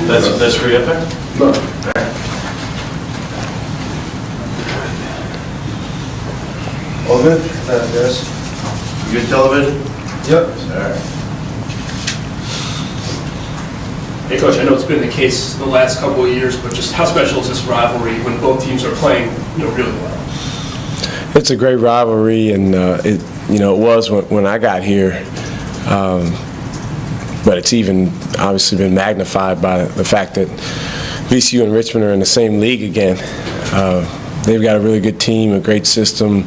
That's where you're up there? No. All right. All good? Yes. You good television? Yep. All right. Hey, Coach, I know it's been the case the last couple of years, but just how special is this rivalry when both teams are playing, really well? It's a great rivalry, and it was when I got here, but it's even obviously been magnified by the fact that VCU and Richmond are in the same league again. They've got a really good team, a great system.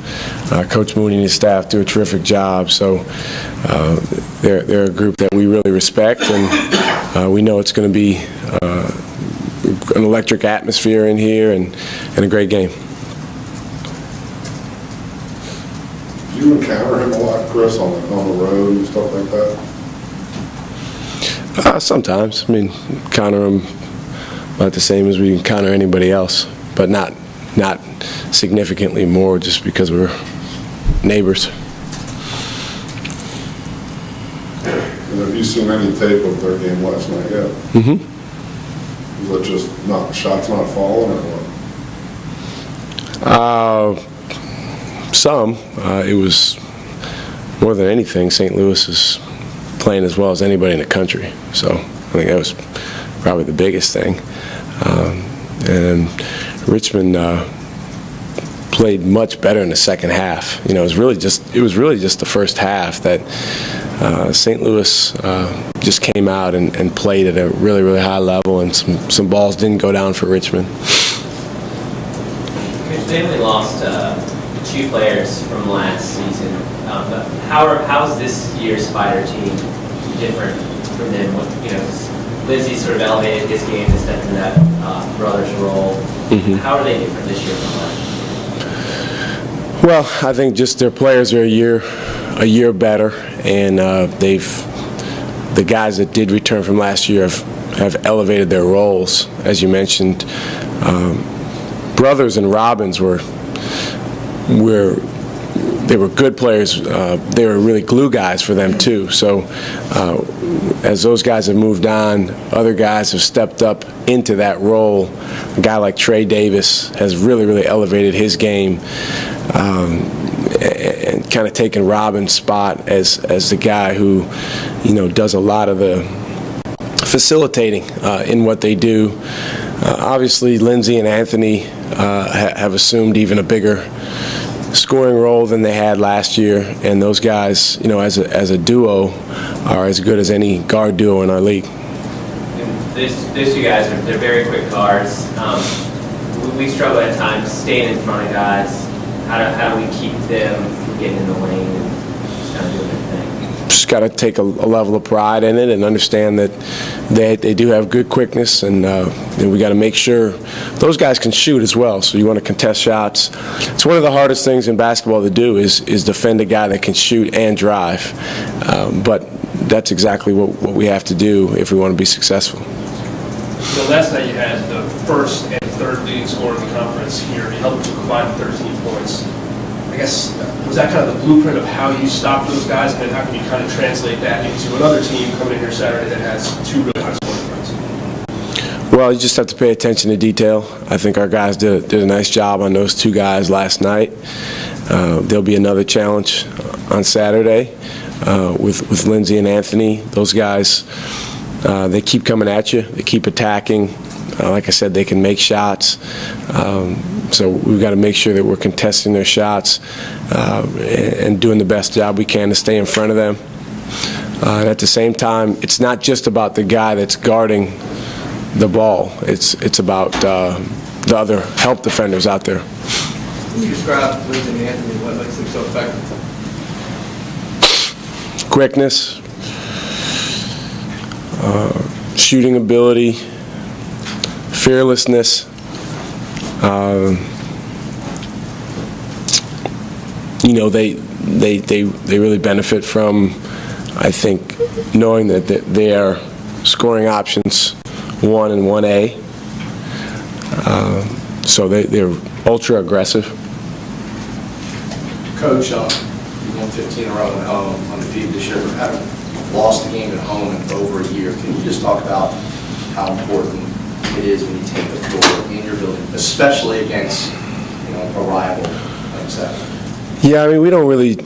Coach Mooney and his staff do a terrific job. So they're a group that we really respect, and we know it's going to be an electric atmosphere in here and a great game. Do you encounter him a lot, Chris, on the road and stuff like that? Sometimes. I mean, encounter him about the same as we encounter anybody else, but not significantly more, just because we're neighbors. And have you seen any tape of their game last night yet? Mm-hmm. Is that just shots not falling, or what? Some. It was more than anything, St. Louis is playing as well as anybody in the country. So I think that was probably the biggest thing. And Richmond played much better in the second half. It was really just the first half that St. Louis just came out and played at a really, really high level, and some balls didn't go down for Richmond. They only lost 2 players from last season. But how's this year's Spider team different from them? Lindsay sort of elevated his game and stepped into that brother's role. Mm-hmm. How are they different this year from last year? Well, I think just their players are a year better, and the guys that did return from last year have elevated their roles, as you mentioned. Brothers and Robbins were good players. They were really glue guys for them too. So as those guys have moved on, other guys have stepped up into that role. A guy like Trey Davis has really, really elevated his game, and kind of taken Robbins' spot as the guy who, does a lot of the facilitating in what they do. Obviously, Lindsay and Anthony have assumed even a bigger scoring role than they had last year, and those guys, as a duo, are as good as any guard duo in our league. Those 2 guys they're very quick guards. We struggle at times staying in front of guys. How do we keep them from getting in the lane and just kind of doing their thing? Just got to take a level of pride in it and understand that they do have good quickness, and we got to make sure those guys can shoot as well. So you want to contest shots. It's one of the hardest things in basketball to do is defend a guy that can shoot and drive. But that's exactly what we have to do if we want to be successful. Last night you had the first and third leading scorer in the conference here. You held them to a combined 13 points. I guess, was that kind of the blueprint of how you stop those guys, and then how can you kind of translate that into another team coming in here Saturday that has 2 really high scoring threats? Well, you just have to pay attention to detail. I think our guys did a nice job on those 2 guys last night. There'll be another challenge on Saturday with Lindsay and Anthony. Those guys, they keep coming at you. They keep attacking. Like I said, they can make shots. So we've got to make sure that we're contesting their shots and doing the best job we can to stay in front of them. And at the same time, it's not just about the guy that's guarding the ball. It's about the other help defenders out there. Can you describe Lindsay and Anthony, what makes them so effective? Quickness, shooting ability, fearlessness. They really benefit from, I think, knowing that they are scoring options 1 and 1A. So they're ultra aggressive. Coach, you won 15 in a row undefeated this year, but haven't lost a game at home in over a year. Can you just talk about how important it is when you take the floor in your building, especially against, a rival like Saturday? Yeah, I mean, we don't really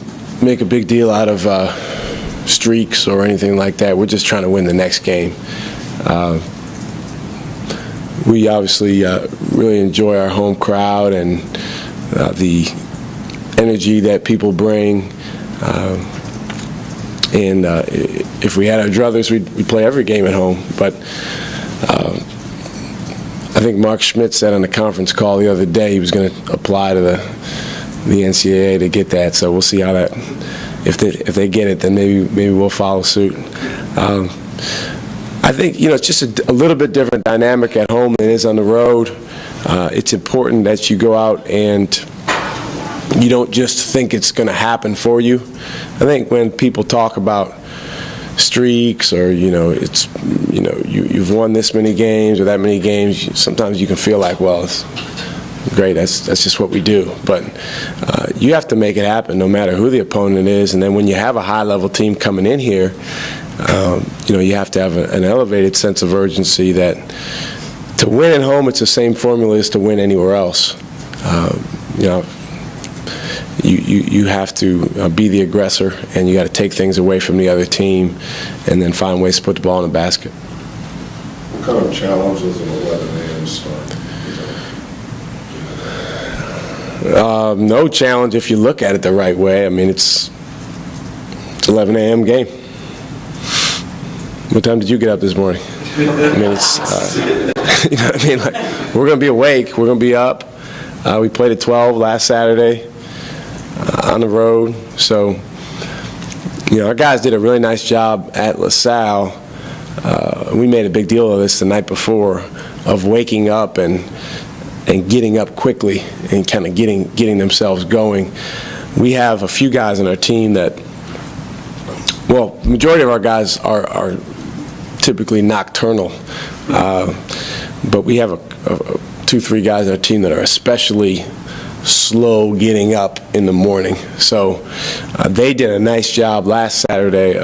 make a big deal out of streaks or anything like that. We're just trying to win the next game. We obviously really enjoy our home crowd and the energy that people bring. And if we had our druthers, we'd play every game at home. But I think Mark Schmidt said on the conference call the other day he was going to apply to the NCAA to get that. So we'll see how that. If they get it, then maybe we'll follow suit. I think it's just a little bit different dynamic at home than it is on the road. It's important that you go out and you don't just think it's going to happen for you. I think when people talk about streaks or you've won this many games or that many games, sometimes you can feel like, well, it's great, that's just what we do. But you have to make it happen no matter who the opponent is. And then when you have a high-level team coming in here, you have to have an elevated sense of urgency that to win at home, it's the same formula as to win anywhere else. You have to be the aggressor, and you got to take things away from the other team and then find ways to put the ball in the basket. What kind of challenge is an 11 a.m. start? No challenge if you look at it the right way. I mean, it's 11 a.m. game. What time did you get up this morning? I mean, it's we're going to be awake. We're going to be up. We played at 12 last Saturday on the road. So, our guys did a really nice job at LaSalle. We made a big deal of this the night before, of waking up and getting up quickly and kind of getting themselves going. We have a few guys on our team that, the majority of our guys are typically nocturnal, but we have 2-3 guys on our team that are especially slow getting up in the morning. So they did a nice job last Saturday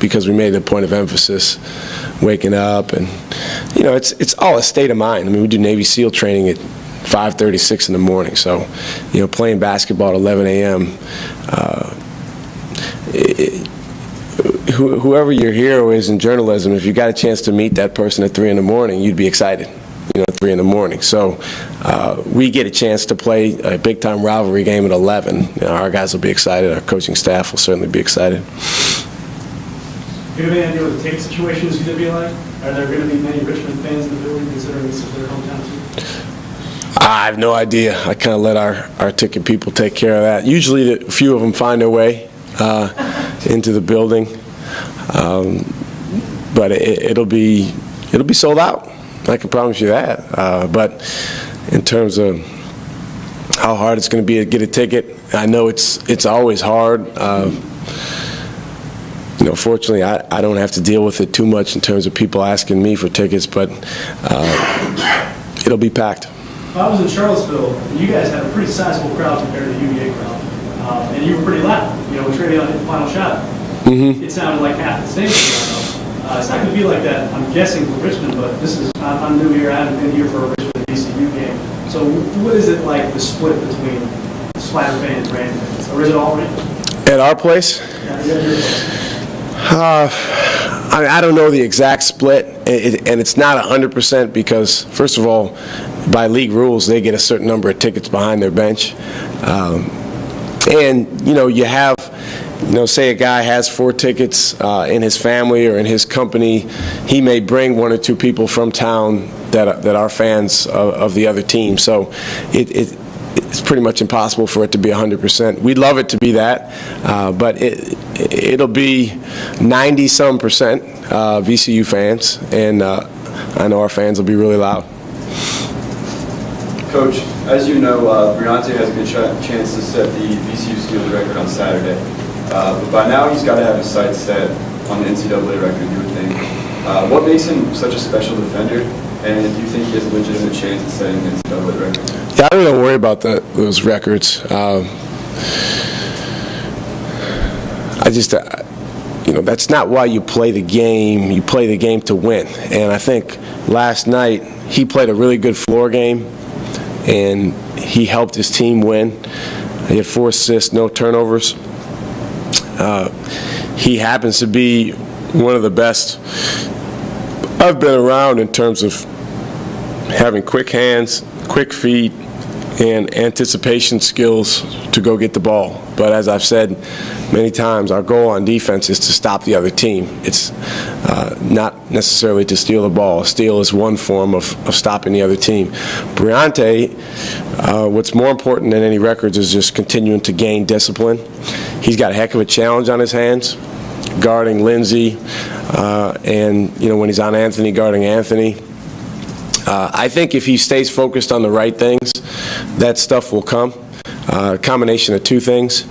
because we made a point of emphasis waking up, and it's all a state of mind. I mean, we do Navy SEAL training at 5:30, 6 in the morning. So playing basketball at 11 a.m. Whoever your hero is in journalism, if you got a chance to meet that person at 3 in the morning, you'd be excited. At 3 in the morning. So we get a chance to play a big-time rivalry game at 11. Our guys will be excited. Our coaching staff will certainly be excited. Do you have any idea what the ticket situation is going to be like? Are there going to be many Richmond fans in the building, considering this is their hometown team? I have no idea. I kind of let our ticket people take care of that. Usually a few of them find their way into the building, but it'll be sold out. I can promise you that. But in terms of how hard it's going to be to get a ticket, I know it's always hard. Fortunately, I don't have to deal with it too much in terms of people asking me for tickets, but it'll be packed. I was in Charlottesville, and you guys had a pretty sizable crowd compared to the UVA crowd, and you were pretty loud. With Travion hit the final shot, It sounded like half the stadium. It's not going to be like that, I'm guessing, for Richmond, but I'm new here. I haven't been here for a Richmond VCU game. So what is it like, the split between Spider fans and Rand fans? Or is it all Rand? At our place? Yeah, your place. I don't know the exact split, and it's not 100% because, first of all, by league rules, they get a certain number of tickets behind their bench. And, you have, say a guy has 4 tickets in his family or in his company, he may bring 1 or 2 people from town that are fans of the other team. So it's pretty much impossible for it to be 100%. We'd love it to be that, but it'll be 90-some% VCU fans, and I know our fans will be really loud. Coach, as you know, Briante has a good chance to set the VCU Steelers record on Saturday. But by now, he's got to have his sights set on the NCAA record, you would think. What makes him such a special defender, and do you think he has a legitimate chance at setting the NCAA record? Yeah, I really don't worry about those records. that's not why you play the game. You play the game to win. And I think last night he played a really good floor game, and he helped his team win. He had 4 assists, no turnovers. He happens to be one of the best I've been around in terms of having quick hands, quick feet, and anticipation skills to go get the ball. But as I've said many times, our goal on defense is to stop the other team. It's not necessarily to steal the ball. Steal is one form of stopping the other team. Briante, what's more important than any records is just continuing to gain discipline. He's got a heck of a challenge on his hands, guarding Lindsey, and when he's on Anthony, guarding Anthony. I think if he stays focused on the right things, that stuff will come. A combination of 2 things.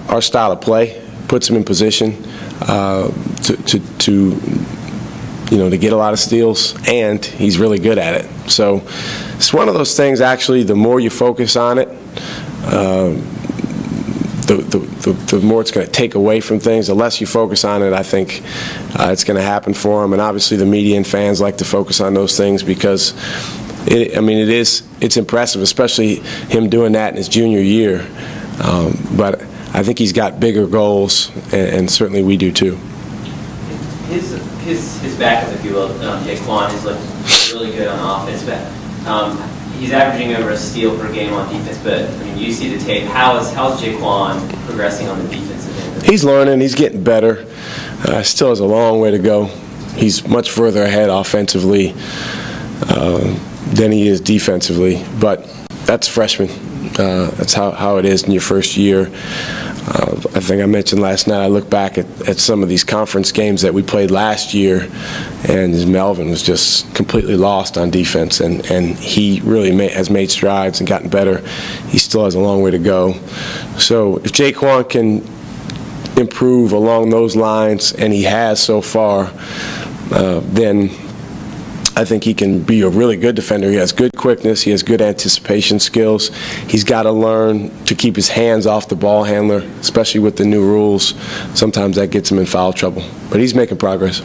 Our style of play puts him in position to get a lot of steals, and he's really good at it. So it's one of those things, actually, the more you focus on it, the more it's going to take away from things. The less you focus on it, I think it's going to happen for him. And obviously the media and fans like to focus on those things because, it's impressive, especially him doing that in his junior year. But I think he's got bigger goals, and certainly we do too. His backup, if you will, Jaquan, has looked really good on offense, but he's averaging over a steal per game on defense. But you see the tape. How's Jaquan progressing on the defensive end? He's learning. He's getting better. Still has a long way to go. He's much further ahead offensively than he is defensively. But that's freshman. That's how it is in your first year. I think I mentioned last night, I look back at some of these conference games that we played last year, and Melvin was just completely lost on defense, and he really has made strides and gotten better. He still has a long way to go. So if Jaquan can improve along those lines, and he has so far, then I think he can be a really good defender. He has good quickness. He has good anticipation skills. He's got to learn to keep his hands off the ball handler, especially with the new rules. Sometimes that gets him in foul trouble. But he's making progress.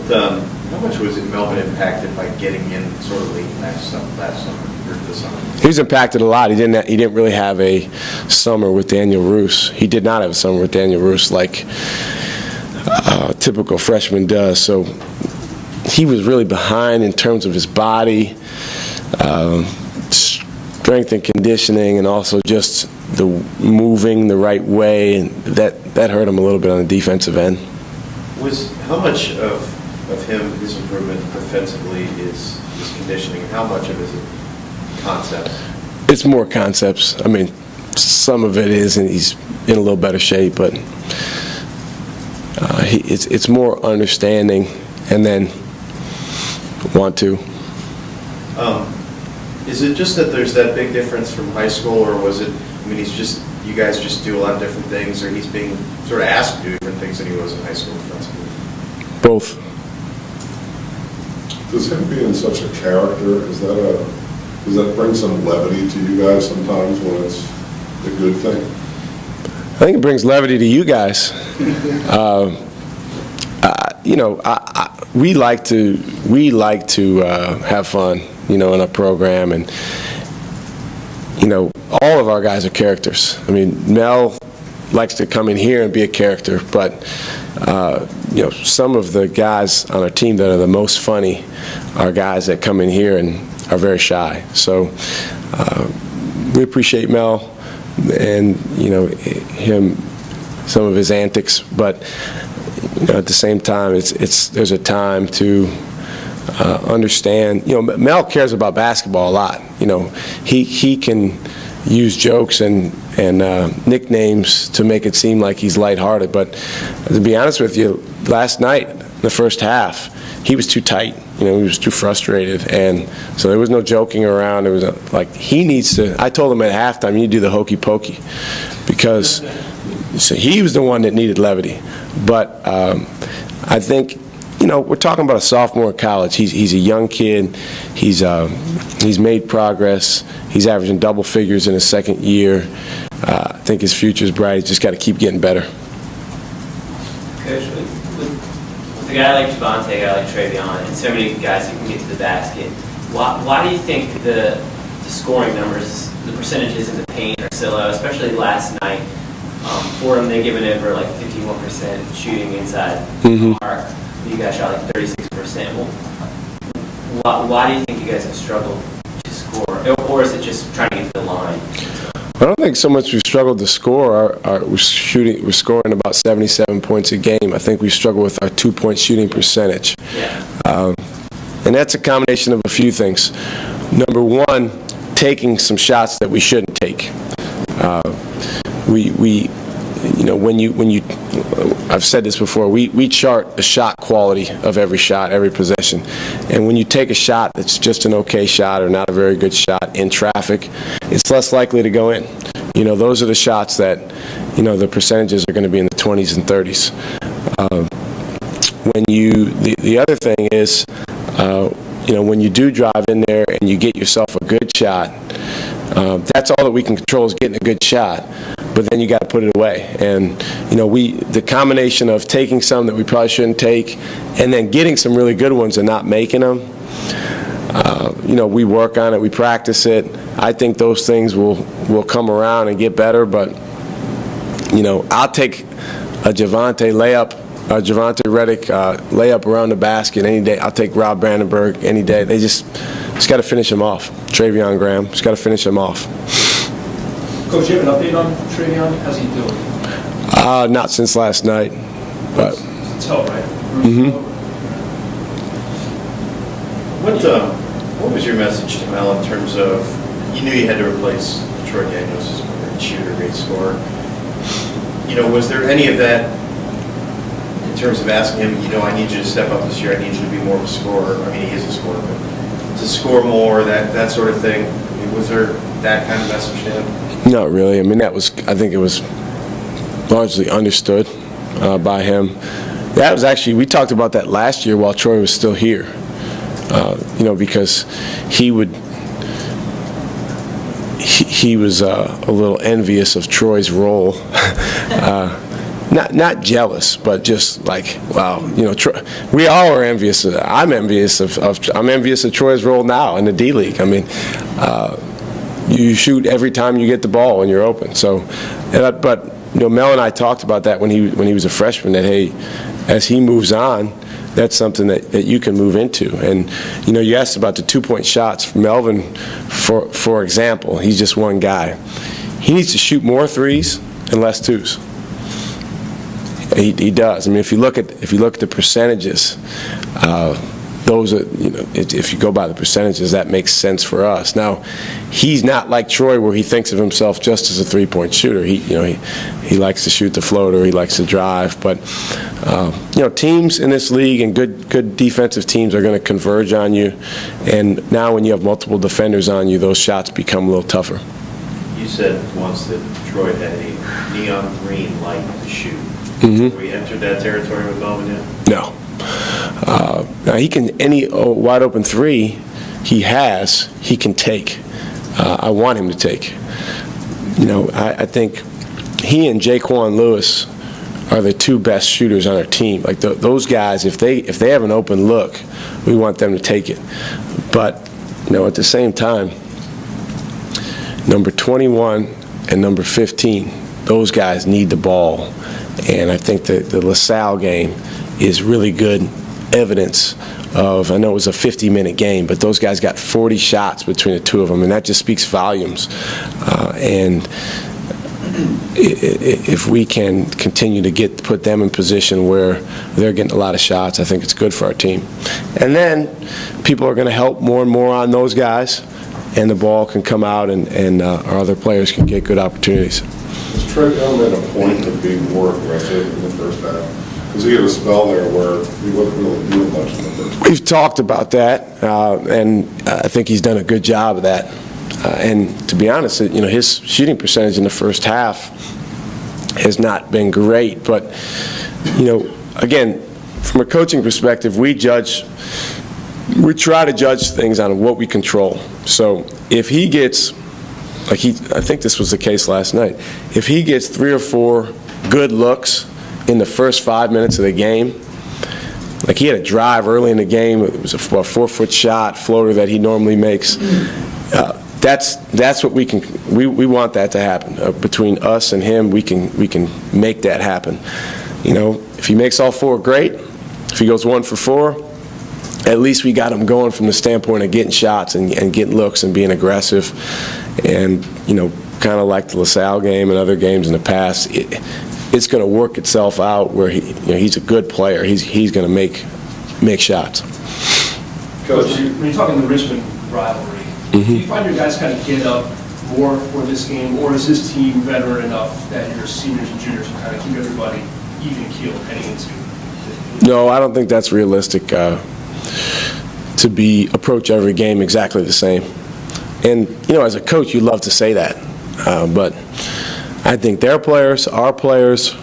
How much was Melvin impacted by getting in sort of late last summer or this summer? He was impacted a lot. He didn't really have a summer with Daniel Roos. He did not have a summer with Daniel Roos like a typical freshman does. So he was really behind in terms of his body, strength and conditioning, and also just the moving the right way, and that hurt him a little bit on the defensive end. How much of his improvement defensively is conditioning, and how much of it is concepts? It's more concepts. Some of it is, and he's in a little better shape, but it's more understanding, and then want to. Is it just that there's that big difference from high school, or was it, you guys just do a lot of different things, or he's being sort of asked to do different things than he was in high school defensively? Both. Does him being such a character, does that bring some levity to you guys sometimes when it's a good thing? I think it brings levity to you guys. We like to have fun, in our program, and all of our guys are characters. Mel likes to come in here and be a character, but some of the guys on our team that are the most funny are guys that come in here and are very shy. So we appreciate Mel and him, some of his antics, but at the same time, there's a time to understand. Mel cares about basketball a lot. He can use jokes and nicknames to make it seem like he's lighthearted. But to be honest with you, last night, the first half, he was too tight. He was too frustrated, and so there was no joking around. It was he needs to. I told him at halftime, you need to do the hokey pokey, because he was the one that needed levity. But I think, we're talking about a sophomore in college. He's a young kid. He's made progress. He's averaging double figures in his second year. I think his future's bright. He's just got to keep getting better. Coach, with a guy like Javonte, a guy like Travion, and so many guys who can get to the basket, why do you think the scoring numbers, the percentages in the paint are so low, especially last night? For them, they given over like 51% shooting inside the arc. You guys shot like 36%. Well, why do you think you guys have struggled to score? Or is it just trying to get to the line? I don't think so much we've struggled to score. We're scoring about 77 points a game. I think we struggle with our 2-point shooting percentage. Yeah. And that's a combination of a few things. Number one, taking some shots that we shouldn't take. I've said this before, we chart the shot quality of every shot, every possession. And when you take a shot that's just an okay shot or not a very good shot in traffic, it's less likely to go in. Those are the shots that, the percentages are going to be in the 20s and 30s. The other thing is, when you do drive in there and you get yourself a good shot, that's all that we can control is getting a good shot. But then you got to put it away. And, the combination of taking some that we probably shouldn't take and then getting some really good ones and not making them, we work on it, we practice it. I think those things will come around and get better. But, I'll take a Javonte Reddick layup around the basket any day. I'll take Rob Brandenburg any day. They just got to finish him off. Travion Graham, just got to finish him off. Coach, you have an update on Travion? How's he doing? Not since last night. But it's hell, right? What was your message to Mel in terms of, you knew you had to replace Troy Daniels as a great shooter, great scorer. Was there any of that in terms of asking him, I need you to step up this year, I need you to be more of a scorer? I mean, he is a scorer, but to score more, that sort of thing. Was there that kind of message to him? Not really. I mean, I think it was largely understood by him. That was actually, we talked about that last year while Troy was still here. Because he was a little envious of Troy's role. Not jealous, but just like, wow, Troy, we all are envious. I'm envious of Troy's role now in the D League. I mean, you shoot every time you get the ball and you're open. So, but Mel and I talked about that when he was a freshman. That hey, as he moves on, that's something that you can move into. And you asked about the 2-point shots from Melvin, for example. He's just one guy. He needs to shoot more threes and less twos. He does. I mean, if you look at the percentages, those are, if you go by the percentages, that makes sense for us. Now, he's not like Troy, where he thinks of himself just as a 3-point shooter. He likes to shoot the floater. He likes to drive. But teams in this league and good defensive teams are going to converge on you. And now, when you have multiple defenders on you, those shots become a little tougher. You said once that Troy had a neon green light to shoot. Have we entered that territory with Melvin yet? No. Now he can, any wide open three he can take. I want him to take. I think he and Jaquan Lewis are the two best shooters on our team. Like those guys, if they have an open look, we want them to take it. But at the same time, number 21 and number 15, those guys need the ball. And I think that the LaSalle game is really good evidence of, I know it was a 50-minute game, but those guys got 40 shots between the two of them, and that just speaks volumes. And if we can continue to put them in position where they're getting a lot of shots, I think it's good for our team. And then people are going to help more and more on those guys, and the ball can come out and our other players can get good opportunities. Was Travion at a point of being more aggressive in the first half? Because he had a spell there where he wasn't really doing much in the first half. We've talked about that, and I think he's done a good job of that. And to be honest, his shooting percentage in the first half has not been great. But, again, from a coaching perspective, we try to judge things on what we control. So if he gets, I think this was the case last night, if he gets 3 or 4 good looks in the first 5 minutes of the game. Like, he had a drive early in the game. It was a 4-foot shot, floater that he normally makes. That's what we want that to happen. Between us and him, we can make that happen. You know, if he makes all 4, great. If he goes 1 for 4, at least we got him going from the standpoint of getting shots and getting looks and being aggressive. And, you know, kind of like the LaSalle game and other games in the past, it's going to work itself out where he's a good player. He's going to make shots. Coach, when you're talking the Richmond rivalry, do you find your guys kind of get up more for this game, or is this team veteran enough that your seniors and juniors will kind of keep everybody even keeled heading into? No, I don't think that's realistic to approach every game exactly the same. And, you know, as a coach, you love to say that, but I think their players, our players,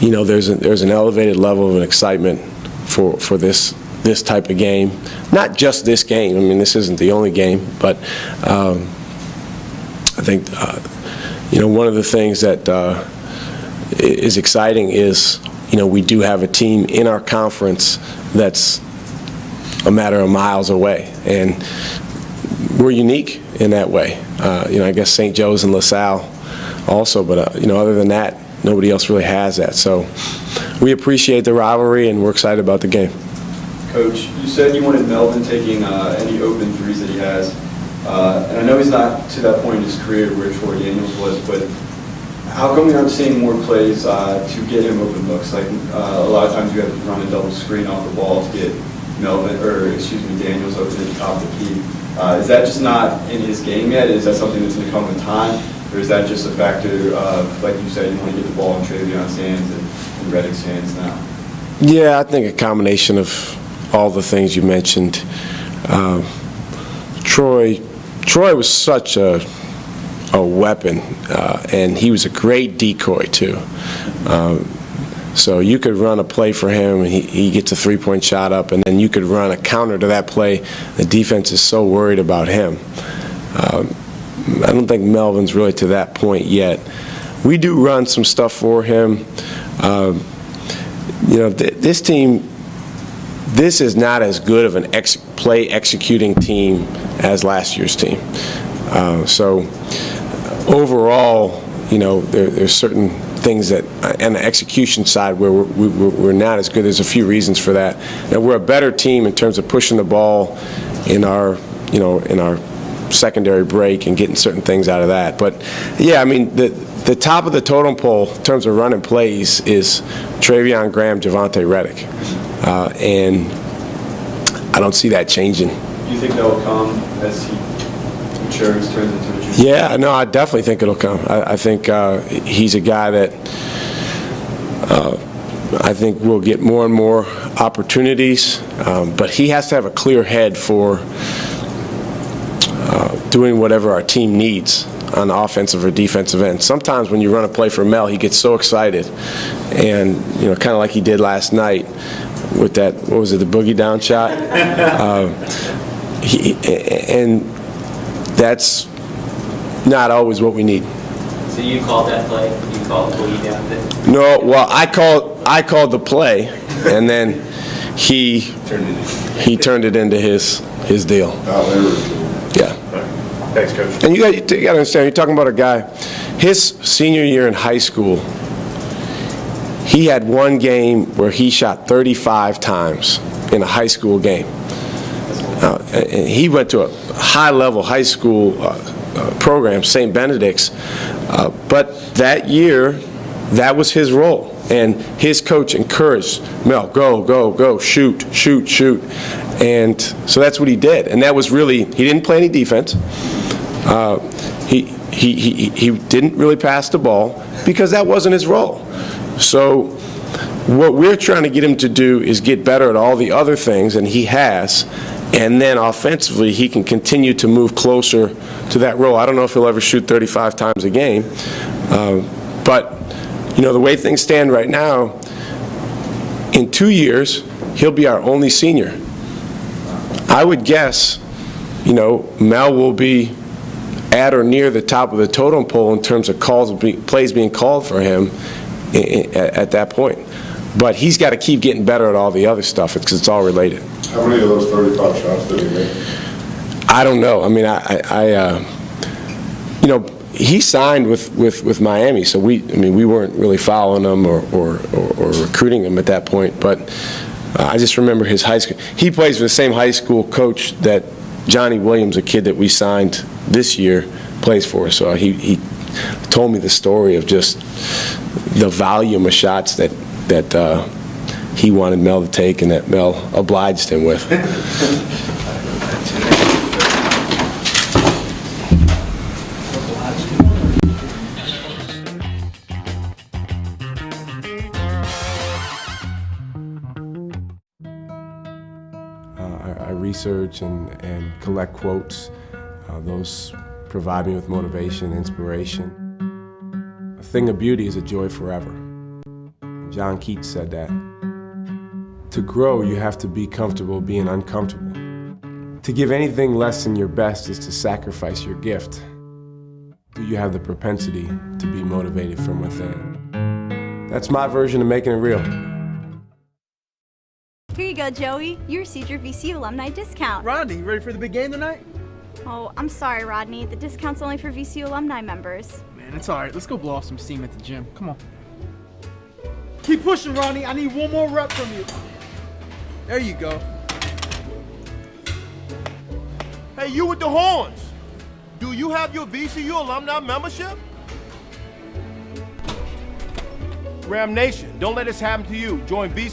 you know, there's an elevated level of an excitement for this type of game. Not just this game. I mean, this isn't the only game, but I think you know, one of the things that is exciting is, you know, we do have a team in our conference that's a matter of miles away, and we're unique in that way. You know, I guess St. Joe's and LaSalle also, but you know, other than that, nobody else really has that. So we appreciate the rivalry, and we're excited about the game. Coach, you said you wanted Melvin taking any open threes that he has, and I know he's not to that point in his career where Troy Daniels was, but how come we aren't seeing more plays to get him open looks? Like a lot of times you have to run a double screen off the ball to get Daniels open at the top of the key. Is that just not in his game yet? Is that something that's going to come with time? Or is that just a factor of, like you said, you want to get the ball in Travion's hands and Reddick's hands now? Yeah, I think a combination of all the things you mentioned. Troy was such a weapon, and he was a great decoy too. So you could run a play for him, and he gets a three-point shot up, and then you could run a counter to that play. The defense is so worried about him. I don't think Melvin's really to that point yet. We do run some stuff for him. You know, this team, this is not as good of an play executing team as last year's team. So overall, you know, there's certain things that, on the execution side, where we're not as good. There's a few reasons for that. Now, we're a better team in terms of pushing the ball in our secondary break and getting certain things out of that. But yeah, I mean, the top of the totem pole in terms of running plays is Travion Graham, Javonte Reddick, and I don't see that changing. Do you think that will come as he matures, turns into a junior? Yeah, no, I definitely think it'll come. I think he's a guy that I think will get more and more opportunities, but he has to have a clear head for doing whatever our team needs on the offensive or defensive end. Sometimes when you run a play for Mel, he gets so excited, and you know, kind of like he did last night with that, what was it, the boogie down shot? And that's not always what we need. So you called that play? You called the boogie down thing? No, well, I called the play, and then he turned it into his deal. Yeah. Thanks, Coach. And you got to understand, you're talking about a guy, his senior year in high school, he had one game where he shot 35 times in a high school game. And he went to a high-level high school program, St. Benedict's, but that year, that was his role. And his coach encouraged Mel, go, shoot. And so that's what he did. And that was really, he didn't play any defense. He didn't really pass the ball because that wasn't his role. So what we're trying to get him to do is get better at all the other things, and he has. And then offensively, he can continue to move closer to that role. I don't know if he'll ever shoot 35 times a game, but you know, the way things stand right now, in 2 years, he'll be our only senior. I would guess, you know, Mel will be at or near the top of the totem pole in terms of plays being called for him at that point. But he's got to keep getting better at all the other stuff because it's all related. How many of those 35 shots did he make? I don't know. I mean, you know, he signed with Miami, so we weren't really following him or recruiting him at that point. But I just remember his high school. He plays for the same high school coach that Johnny Williams, a kid that we signed this year, plays for. So he told me the story of just the volume of shots that he wanted Mel to take and that Mel obliged him with. I research and collect quotes. Those provide me with motivation, inspiration. A thing of beauty is a joy forever. John Keats said that. To grow, you have to be comfortable being uncomfortable. To give anything less than your best is to sacrifice your gift. Do you have the propensity to be motivated from within? That's my version of making it real. Here you go, Joey. You received your VCU alumni discount. Rodney, you ready for the big game tonight? Oh, I'm sorry, Rodney. The discount's only for VCU alumni members. Man, it's all right. Let's go blow off some steam at the gym. Come on. Keep pushing, Rodney. I need one more rep from you. There you go. Hey, you with the horns. Do you have your VCU alumni membership? Ram Nation, don't let this happen to you. Join VCU